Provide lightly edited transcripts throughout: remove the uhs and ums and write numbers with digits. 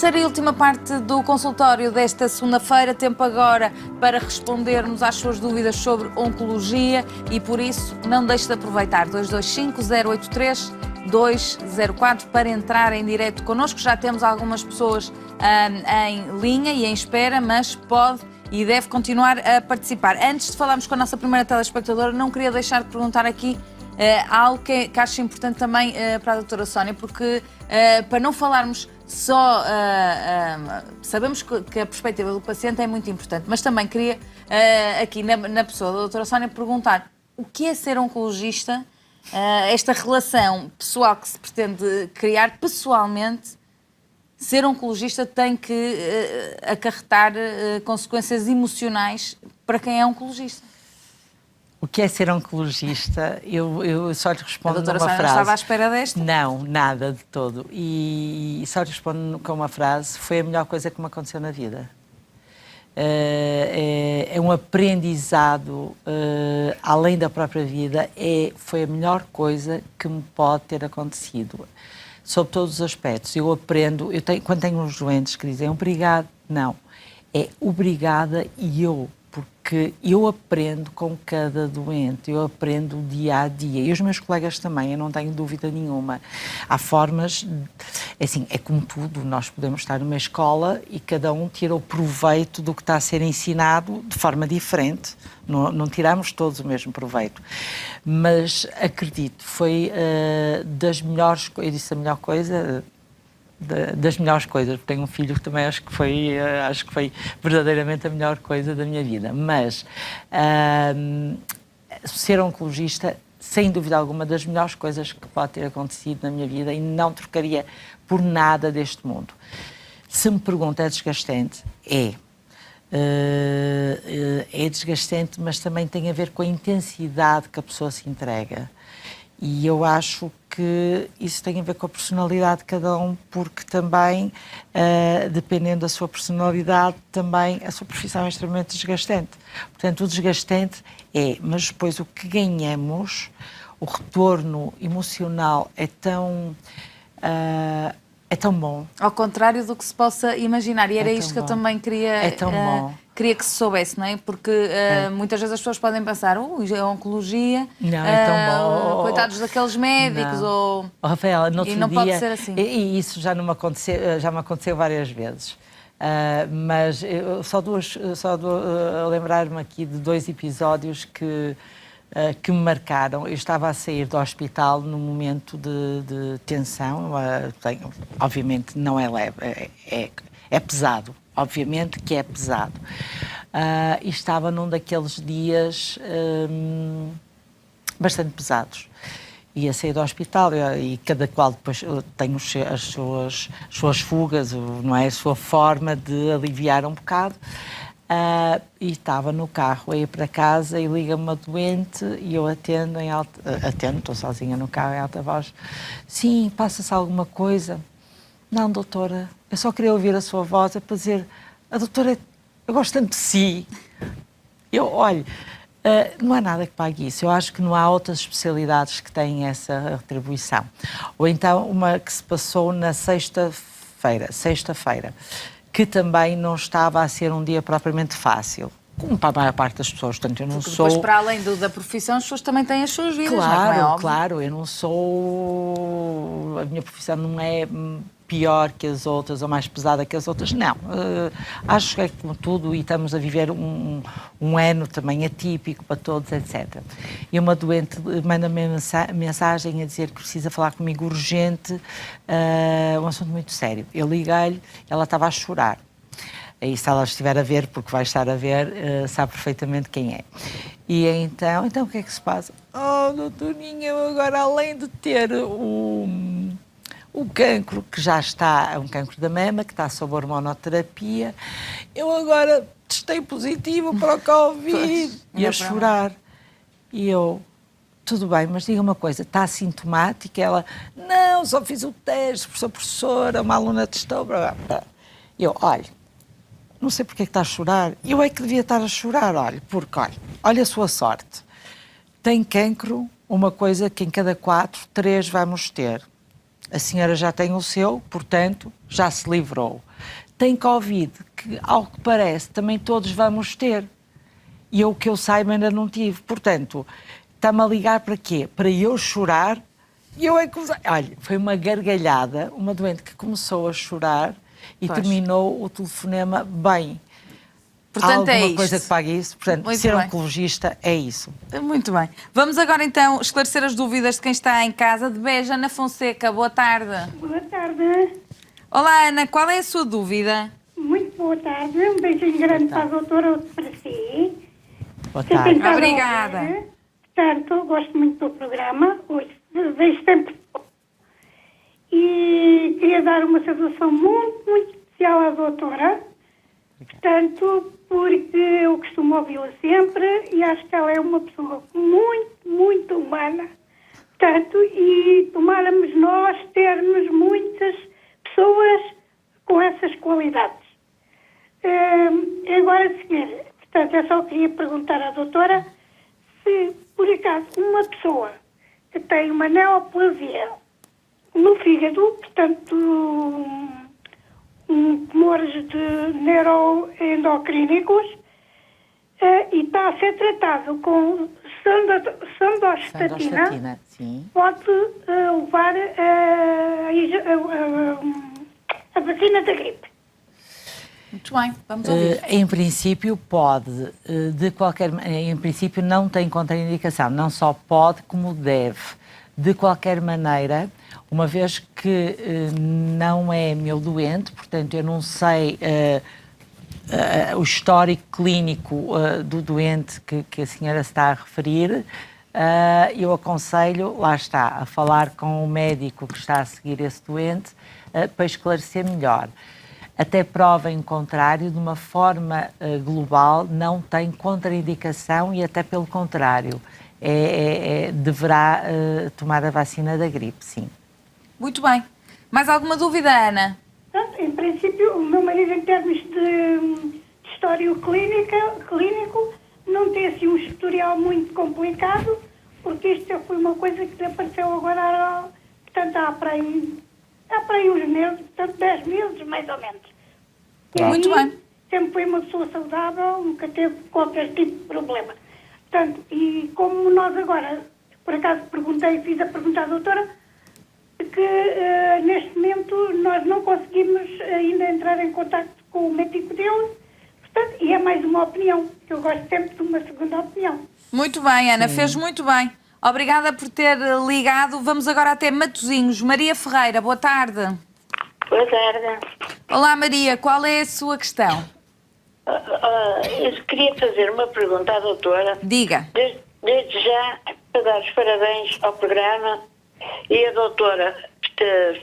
terceira e última parte do consultório desta segunda-feira. Tempo agora para respondermos às suas dúvidas sobre oncologia e, por isso, não deixe de aproveitar 225-083-204 para entrar em direto connosco. Já temos algumas pessoas em linha e em espera, mas pode e deve continuar a participar. Antes de falarmos com a nossa primeira telespectadora, não queria deixar de perguntar aqui algo que acho importante também para a doutora Sónia, porque para não falarmos só... sabemos que a perspectiva do paciente é muito importante, mas também queria aqui na pessoa da doutora Sónia perguntar o que é ser oncologista, esta relação pessoal que se pretende criar pessoalmente. Ser oncologista tem que acarretar consequências emocionais para quem é oncologista. O que é ser oncologista? Eu só lhe respondo numa frase. A doutora Sónia não estava à espera desta? Não, nada de todo. E só lhe respondo com uma frase: foi a melhor coisa que me aconteceu na vida. É um aprendizado além da própria vida. Foi a melhor coisa que me pode ter acontecido. Sob todos os aspectos. Eu aprendo, quando tenho uns doentes que dizem obrigado, não. É obrigada porque eu aprendo com cada doente, eu aprendo dia a dia. E os meus colegas também, eu não tenho dúvida nenhuma. Há formas, assim, é como tudo, nós podemos estar numa escola e cada um tira o proveito do que está a ser ensinado de forma diferente. Não tiramos todos o mesmo proveito. Mas acredito, foi das melhores, eu disse a melhor coisa, das melhores coisas, porque tenho um filho que também acho que foi verdadeiramente a melhor coisa da minha vida. Mas ser oncologista, sem dúvida alguma, das melhores coisas que pode ter acontecido na minha vida, e não trocaria por nada deste mundo. Se me pergunta, é desgastante? É desgastante, mas também tem a ver com a intensidade que a pessoa se entrega. E eu acho que isso tem a ver com a personalidade de cada um, porque também, dependendo da sua personalidade, também a sua profissão é extremamente desgastante. Portanto, o desgastante mas depois o que ganhamos, o retorno emocional é tão bom. Ao contrário do que se possa imaginar. E era isto que eu também queria... É tão bom. Queria que se soubesse, não é? Porque muitas vezes as pessoas podem pensar, é oncologia, não, é tão bom. Coitados daqueles médicos, Rafaela, e não pode ser assim. E isso já me aconteceu várias vezes. Mas eu só lembrar-me aqui de 2 episódios que me marcaram. Eu estava a sair do hospital num momento de tensão, obviamente não é leve, é pesado. Obviamente que é pesado. E estava num daqueles dias bastante pesados. Ia sair do hospital e cada qual depois tem as suas fugas, não é? A sua forma de aliviar um bocado. E estava no carro a ir para casa e liga-me uma doente e eu atendo, estou sozinha no carro em alta voz. Sim, passa-se alguma coisa? Não, doutora, eu só queria ouvir a sua voz, para dizer, a doutora, eu gosto tanto de si. Olha, não há nada que pague isso. Eu acho que não há outras especialidades que têm essa retribuição. Ou então, uma que se passou na sexta-feira, que também não estava a ser um dia propriamente fácil. Como para a maior parte das pessoas, portanto, eu não sou... Depois, para além da profissão, as pessoas também têm as suas vidas, claro, não é? Claro, eu não sou... A minha profissão não é pior que as outras ou mais pesada que as outras, não. Acho que é como tudo e estamos a viver um ano também atípico para todos, etc. E uma doente manda-me mensagem a dizer que precisa falar comigo urgente, um assunto muito sério. Eu liguei-lhe, ela estava a chorar. E se ela estiver a ver, porque vai estar a ver, sabe perfeitamente quem é. E então o que é que se passa? Doutorinha, eu agora, além de ter o cancro, que já está, é um cancro da mama, que está sob hormonoterapia, eu agora testei positivo para o Covid. E a chorar. E eu, tudo bem, mas diga uma coisa, está assintomática? Ela, não, só fiz o teste, professora, uma aluna testou. Eu, olha, não sei porque é que está a chorar. Eu é que devia estar a chorar, porque, olha a sua sorte. Tem cancro, uma coisa que em cada 4, 3 vamos ter. A senhora já tem o seu, portanto, já se livrou. Tem Covid, que, ao que parece, também todos vamos ter. E eu, que eu saiba, ainda não tive. Portanto, está-me a ligar para quê? Para eu chorar? E eu é que... Olha, foi uma gargalhada, uma doente que começou a chorar e terminou o telefonema bem. Portanto, Há é alguma isto. coisa que pague isso? Portanto, Muito ser bem. oncologista é isso. Muito bem. Vamos agora então esclarecer as dúvidas de quem está em casa. De Beja, Ana Fonseca, boa tarde. Boa tarde. Olá, Ana, qual é a sua dúvida? Muito boa tarde. Um beijinho grande para a doutora, outro para si. Boa Tenho tarde. estado a Obrigada. ouvir. Portanto, gosto muito do programa. Hoje vejo sempre. E queria dar uma saudação muito, muito especial à doutora. Portanto, porque eu costumo ouvi-la sempre e acho que ela é uma pessoa muito, muito humana. Portanto, e tomáramos nós termos muitas pessoas com essas qualidades. Agora a seguir, portanto, eu só queria perguntar à doutora se, por acaso, uma pessoa que tem uma neoplasia no fígado, portanto, tumores de neuroendocrínicos, e está a ser tratado com sandostatina, Sandostatina, sim. pode levar a vacina da gripe. Muito bem, vamos ouvir. Em princípio pode, em princípio não tem contraindicação, não só pode como deve. De qualquer maneira, uma vez que não é meu doente, portanto eu não sei o histórico clínico do doente que a senhora está a referir, eu aconselho, lá está, a falar com o médico que está a seguir esse doente para esclarecer melhor. Até prova em contrário, de uma forma global, não tem contraindicação e até pelo contrário, deverá tomar a vacina da gripe, sim. Muito bem. Mais alguma dúvida, Ana? Portanto, em princípio, o meu marido, em termos de histórico clínico, não tem assim um historial muito complicado, porque isto foi uma coisa que apareceu agora, portanto, há para aí uns meses, portanto, 10 meses, mais ou menos. E Muito aí, bem. sempre foi uma pessoa saudável, nunca teve qualquer tipo de problema. Portanto, e como nós agora, por acaso fiz a pergunta à doutora, que neste momento nós não conseguimos ainda entrar em contato com o médico dele, portanto, e é mais uma opinião, que eu gosto sempre de uma segunda opinião. Muito bem, Ana, fez muito bem. Obrigada por ter ligado. Vamos agora até Matosinhos. Maria Ferreira, boa tarde. Boa tarde. Olá, Maria, qual é a sua questão? Eu queria fazer uma pergunta à doutora. Diga. Desde já, para dar os parabéns ao programa, e a doutora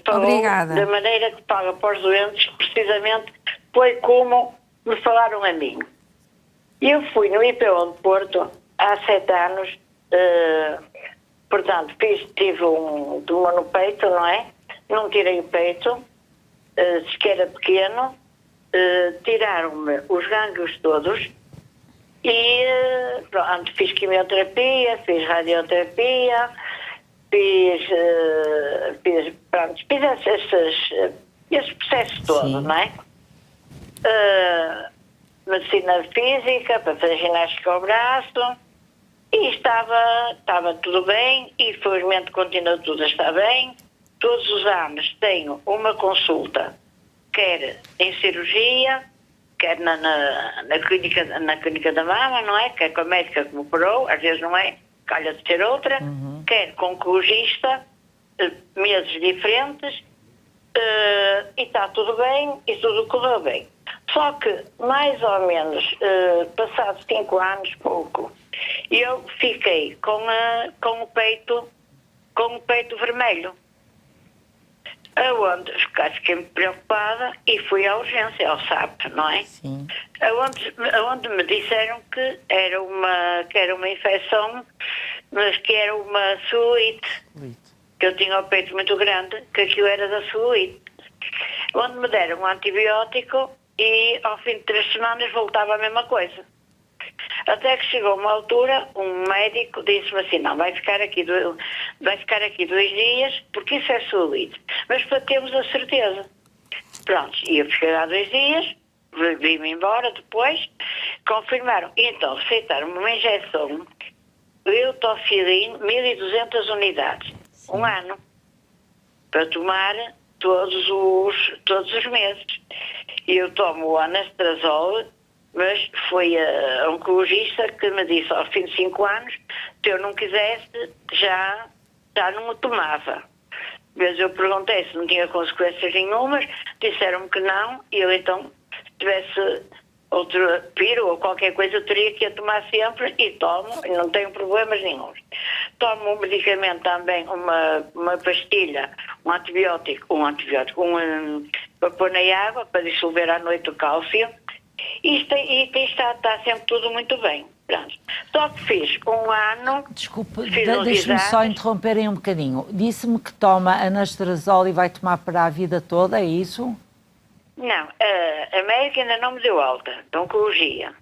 falou Obrigada. da maneira que paga para os doentes, precisamente foi como me falaram a mim. Eu fui no IPO de Porto há 7 anos, portanto, tive um tumor no peito, não é? Não tirei o peito, que era pequeno, tiraram-me os gânglios todos e pronto, fiz quimioterapia, fiz radioterapia, fiz esses processos todos, Sim. não é? Medicina física, para fazer ginástica ao braço, e estava tudo bem, e felizmente continua tudo a estar bem. Todos os anos tenho uma consulta, quer em cirurgia, quer na clínica da mama, não é? Quer com a médica que me operou, às vezes não é, calha de ser outra, quer com oncologista, meses diferentes, e está tudo bem, e tudo correu bem. Só que, mais ou menos, passados 5 anos, pouco, eu fiquei com o peito vermelho. Aonde fiquei preocupada e fui à urgência, ao SAP, não é? Sim. Aonde me disseram que era uma infecção, mas que era uma celulite. Que eu tinha o peito muito grande, que aquilo era da celulite. Onde me deram um antibiótico e ao fim de 3 semanas voltava a mesma coisa. Até que chegou uma altura, um médico disse-me assim, não, vai ficar aqui 2 dias, porque isso é celulite. Mas para termos a certeza. Pronto, e eu fiquei lá 2 dias, vim-me embora depois, confirmaram. E então receitaram-me uma injeção, Eutofilin, 1200 unidades, um ano, para tomar todos os meses. E eu tomo o anastrozol, mas foi a oncologista que me disse ao fim de 5 anos, se eu não quisesse, já não o tomava. Mas eu perguntei se não tinha consequências nenhumas, disseram-me que não, e eu então, se tivesse outro piro ou qualquer coisa, eu teria que a tomar sempre, e tomo, e não tenho problemas nenhum. Tomo um medicamento também, uma pastilha, um antibiótico, para pôr na água, para dissolver à noite o cálcio, e está sempre tudo muito bem. Pronto. Só que fiz um ano... Desculpe, fiz uns deixe-me só exames. interromper aí um bocadinho. Disse-me que toma anastrozol e vai tomar para a vida toda, é isso? Não, a médica ainda não me deu alta, de oncologia.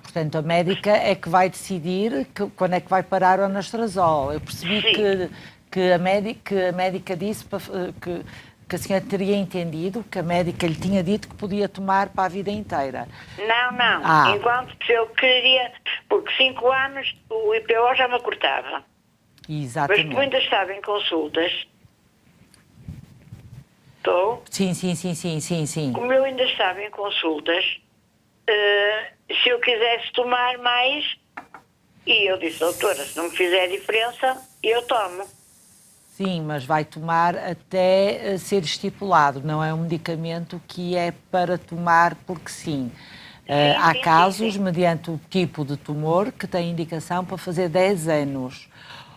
Portanto, a médica é que vai decidir quando é que vai parar o anastrozol. Eu percebi que a médica disse que a senhora teria entendido, que a médica lhe tinha dito que podia tomar para a vida inteira. Não. Enquanto eu queria, porque 5 anos o IPO já me cortava. Exatamente. Mas como ainda estava em consultas, estou? Sim. Como eu ainda estava em consultas, se eu quisesse tomar mais, e eu disse, doutora, se não me fizer diferença, eu tomo. Sim, mas vai tomar até ser estipulado, não é um medicamento que é para tomar porque sim. Há casos, mediante o tipo de tumor, que tem indicação para fazer 10 anos.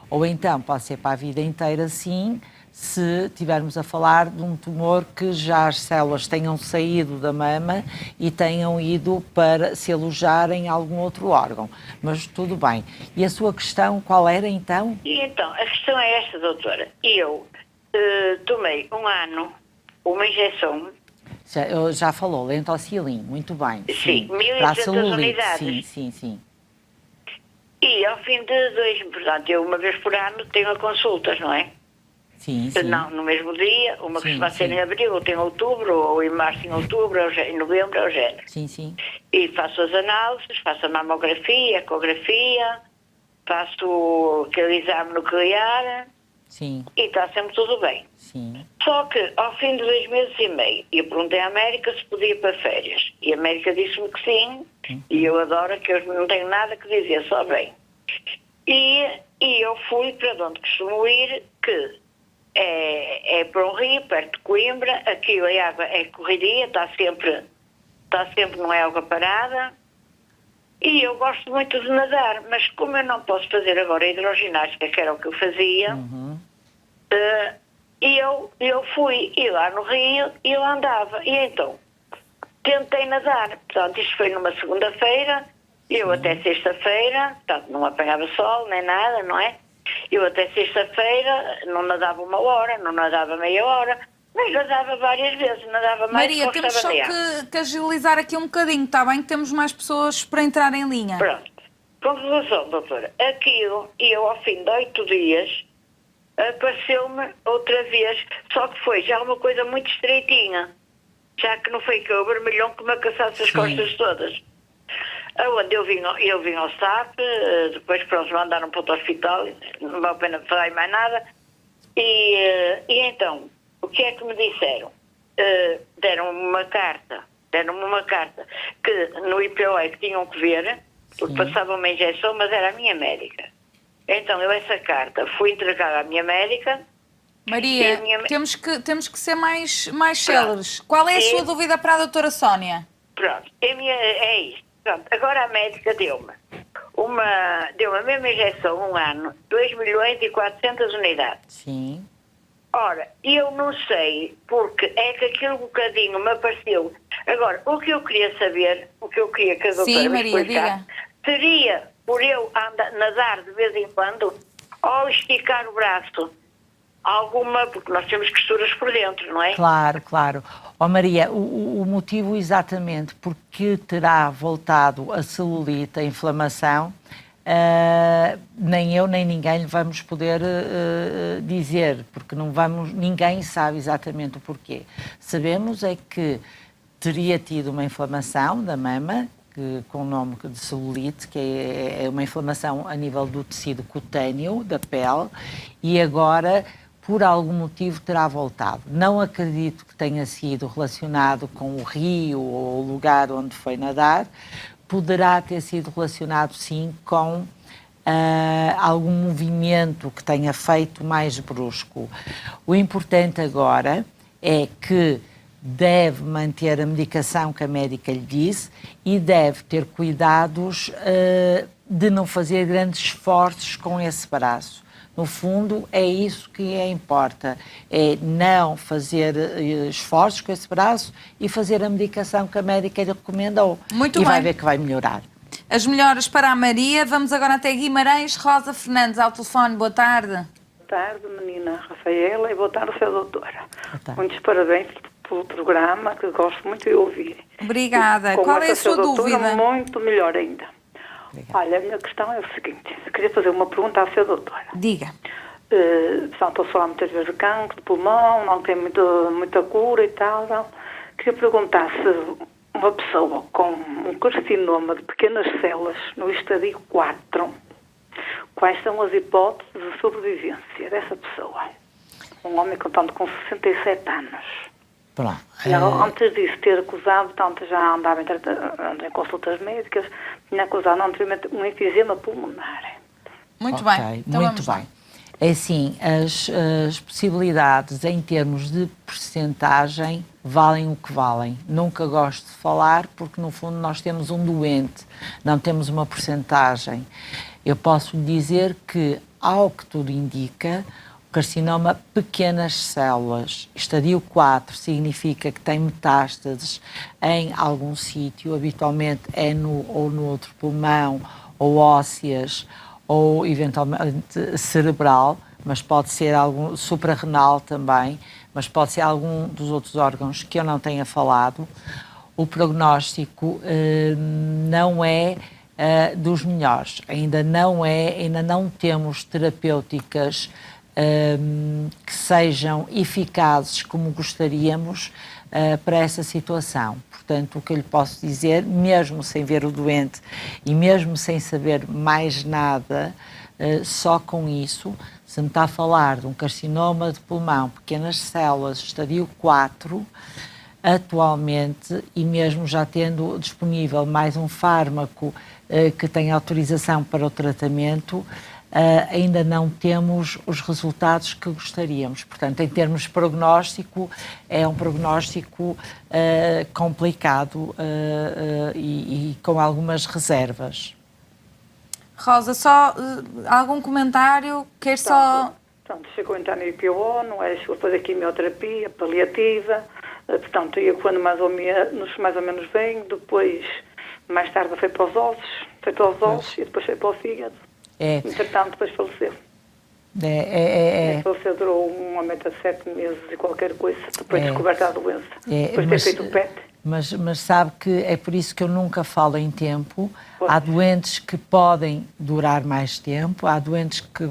Ou então pode ser para a vida inteira, sim, se tivermos a falar de um tumor que já as células tenham saído da mama e tenham ido para se alojar em algum outro órgão. Mas tudo bem. E a sua questão qual era então? E então, a questão é esta, doutora. Eu tomei um ano uma injeção. Já falou, Lentocilin, muito bem. Sim, para a 1200 celulite, unidades. Sim. E ao fim de 2, portanto, eu uma vez por ano tenho consultas, não é? Sim. Não, no mesmo dia, uma que Sim, vai ser sim. em abril, outra em outubro, ou em março, em outubro, em novembro, é o género. Sim. E faço as análises, faço a mamografia, ecografia, faço aquele exame nuclear, Sim. e está sempre tudo bem. Sim. Só que, ao fim de 2 meses e meio, eu perguntei à América se podia ir para férias. E a América disse-me que sim, e eu adoro, que eu não tenho nada que dizer, só bem. E eu fui para onde costumo ir, que é para um rio, perto de Coimbra, aquilo a água é correria, está sempre, não é água parada. E eu gosto muito de nadar, mas como eu não posso fazer agora hidroginástica, que era o que eu fazia, eu fui ir lá no rio e eu andava. E então, tentei nadar. Portanto, isto foi numa segunda-feira, eu até sexta-feira, portanto, não apanhava sol nem nada, não é? Eu até sexta-feira não nadava 1 hora, não nadava meia hora, mas nadava várias vezes, nadava mais. Maria, temos só que agilizar aqui um bocadinho, está bem? Que temos mais pessoas para entrar em linha. Pronto. Conclusão, doutora. Aquilo, e eu ao fim de 8 dias, apareceu-me outra vez, só que foi já uma coisa muito estreitinha, já que não foi que o vermelhão que me caçasse as costas todas. Onde eu vim ao SAP, depois pronto, mandaram para o hospital, não vale a pena falar mais nada. E então, o que é que me disseram? Deram-me uma carta que no IPO é que tinham que ver, porque passava uma injeção, mas era a minha médica. Então eu essa carta fui entregar à minha médica. Maria, temos que ser mais céleres. Qual é a sua dúvida para a doutora Sónia? Pronto, é isto. Pronto, agora a médica deu-me a mesma injeção um ano, 2.400.000 unidades. Sim. Ora, eu não sei, porque é que aquele bocadinho me apareceu. Agora, o que eu queria saber, o que eu queria que a doutora me explicasse, seria por eu nadar de vez em quando, ou esticar o braço, alguma, porque nós temos costuras por dentro, não é? Claro, claro. Ó Maria, o motivo exatamente porque terá voltado a celulite, a inflamação, nem eu nem ninguém lhe vamos poder dizer, porque ninguém sabe exatamente o porquê. Sabemos é que teria tido uma inflamação da mama, com o nome de celulite, que é uma inflamação a nível do tecido cutâneo, da pele, e agora, por algum motivo, terá voltado. Não acredito que tenha sido relacionado com o rio ou o lugar onde foi nadar. Poderá ter sido relacionado, sim, com algum movimento que tenha feito mais brusco. O importante agora é que deve manter a medicação que a médica lhe disse e deve ter cuidados de não fazer grandes esforços com esse braço. No fundo, é isso que importa, é não fazer esforços com esse braço e fazer a medicação que a médica lhe recomendou. Muito e bem. Vai ver que vai melhorar. As melhoras para a Maria. Vamos agora até Guimarães. Rosa Fernandes, ao telefone. Boa tarde. Boa tarde, menina Rafaela, e boa tarde, Sra. Doutora. Muitos parabéns pelo programa, que gosto muito de ouvir. Obrigada. Com Qual é a sua doutora, dúvida? muito melhor ainda. Obrigada. Olha, a minha questão é o seguinte, eu queria fazer uma pergunta à Sra. Doutora. Diga. Estou a falar muitas vezes de cancro, de pulmão, não tem muita cura e tal. Queria perguntar se uma pessoa com um carcinoma de pequenas células no estadio 4, quais são as hipóteses de sobrevivência dessa pessoa? Um homem contando com 67 anos. Pronto. Antes disso, ter acusado, portanto, já andava em consultas médicas, tinha acusado anteriormente um enfisema pulmonar. Muito Okay, bem. Então muito vamos lá. bem. É assim, as possibilidades em termos de percentagem valem o que valem. Nunca gosto de falar porque, no fundo, nós temos um doente, não temos uma percentagem. Eu posso dizer que, ao que tudo indica, o carcinoma pequenas células, estadio 4, significa que tem metástases em algum sítio, habitualmente é ou no outro pulmão, ou ósseas, ou eventualmente cerebral, mas pode ser algum suprarrenal também, mas pode ser algum dos outros órgãos que eu não tenha falado. O prognóstico não é dos melhores, ainda não temos terapêuticas que sejam eficazes como gostaríamos para essa situação. Portanto, o que eu lhe posso dizer, mesmo sem ver o doente e mesmo sem saber mais nada, só com isso, se me está a falar de um carcinoma de pulmão, pequenas células, estadio 4, atualmente, e mesmo já tendo disponível mais um fármaco que tem autorização para o tratamento, ainda não temos os resultados que gostaríamos. Portanto, em termos de prognóstico, é um prognóstico complicado e com algumas reservas. Rosa, só algum comentário? Quer só... Portanto, chegou a entrar no IPO, não era, chegou a fazer quimioterapia paliativa, portanto, ia quando mais ou menos bem, depois, mais tarde, foi para os ossos, e depois foi para o fígado. Entretanto, depois faleceu. Faleceu, durou um momento de 7 meses e qualquer coisa, depois descoberta a doença. Depois de ter feito o PET. Mas sabe que é por isso que eu nunca falo em tempo. Há doentes que podem durar mais tempo, há doentes que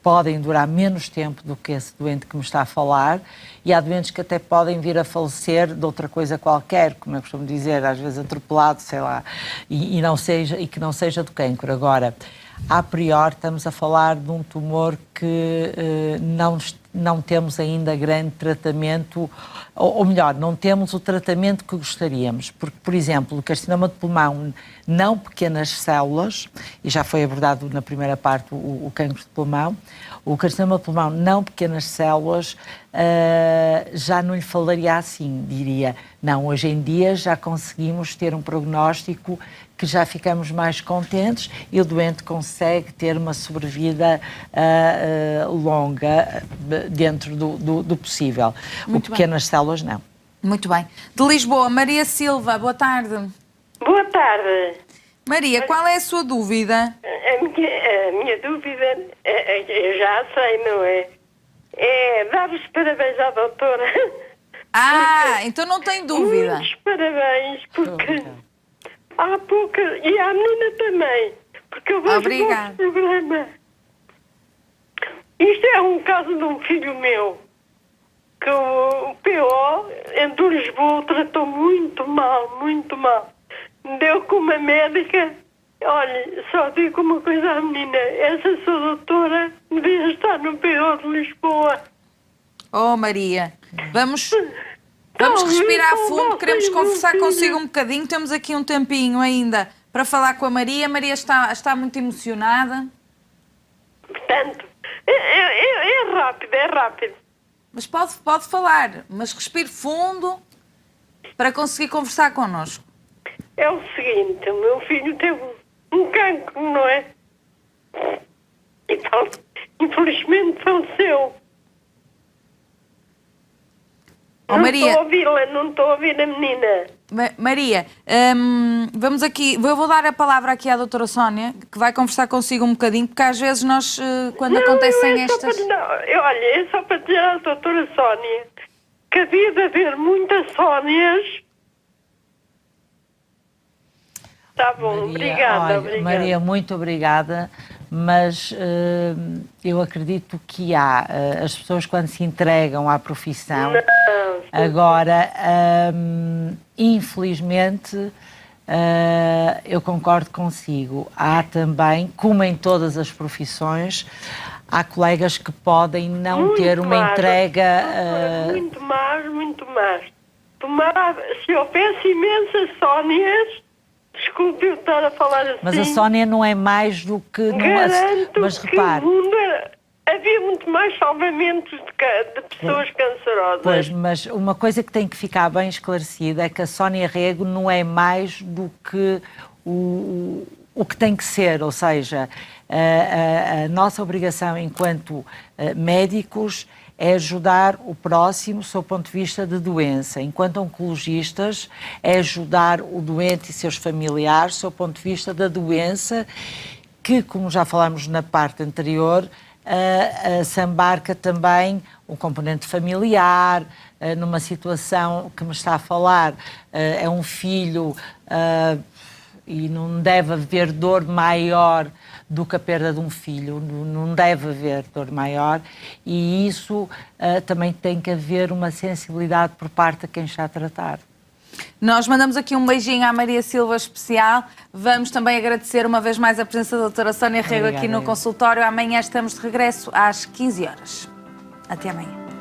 podem durar menos tempo do que esse doente que me está a falar, e há doentes que até podem vir a falecer de outra coisa qualquer, como eu costumo dizer, às vezes atropelado, sei lá, e que não seja do cancro. Agora, a priori estamos a falar de um tumor que não temos ainda grande tratamento, ou melhor, não temos o tratamento que gostaríamos, porque, por exemplo, o carcinoma de pulmão, não pequenas células, e já foi abordado na primeira parte o cancro de pulmão, o carcinoma de pulmão, não pequenas células, já não lhe falaria assim, diria, não, hoje em dia já conseguimos ter um prognóstico que já ficamos mais contentes e o doente consegue ter uma sobrevida longa dentro do possível. Muito pequenas células, não. Muito bem. De Lisboa, Maria Silva, boa tarde. Boa tarde. Maria, qual é a sua dúvida? A minha dúvida, eu já sei, não é? é dar os parabéns à doutora. Então não tem dúvida. Muitos parabéns, porque há pouco, e à menina também, porque eu vejo Obrigada. o vosso programa. Isto é um caso de um filho meu, que o PO, em Lisboa, o tratou muito mal, muito mal. Deu com uma médica. Olha, só digo uma coisa à menina, essa sua doutora devia estar no PO de Lisboa. Oh, Maria, vamos respirar fundo, queremos conversar consigo um bocadinho, temos aqui um tempinho ainda para falar com a Maria. A Maria está muito emocionada. Portanto, é rápido, é rápido. Mas pode falar, mas respire fundo para conseguir conversar connosco. É o seguinte, o meu filho teve um cancro, não é? E infelizmente faleceu. Oh, Maria. Estou a ouvi-la, não estou a ouvir a menina. Maria, vamos aqui, eu vou dar a palavra aqui à doutora Sónia, que vai conversar consigo um bocadinho, porque às vezes nós, quando acontecem estas... Olha, é só para dizer à doutora Sónia que havia de haver muitas Sónias. Tá bom, obrigada, obrigada. Maria, muito obrigada, mas eu acredito que há as pessoas quando se entregam à profissão, agora, infelizmente, eu concordo consigo, há também, como em todas as profissões, há colegas que podem não Muito ter uma mais. entrega... Muito mais, muito mais. Se houvesse imensas Sónias, desculpe eu estar a falar assim. Mas a Sónia não é mais do que... Garanto mas que repare... o mundo havia muito mais salvamentos de pessoas cancerosas. Pois, mas uma coisa que tem que ficar bem esclarecida é que a Sónia Rego não é mais do que o que tem que ser, ou seja, a nossa obrigação enquanto médicos é ajudar o próximo do seu ponto de vista de doença. Enquanto oncologistas, é ajudar o doente e seus familiares do seu ponto de vista da doença, que, como já falámos na parte anterior, se embarca também um componente familiar, numa situação que me está a falar, é um filho e não deve haver dor maior do que a perda de um filho, não deve haver dor maior, e isso também tem que haver uma sensibilidade por parte de quem está a tratar. Nós mandamos aqui um beijinho à Maria Silva especial. Vamos também agradecer uma vez mais a presença da doutora Sónia Rego aqui no consultório. Amanhã estamos de regresso às 15 horas. Até amanhã.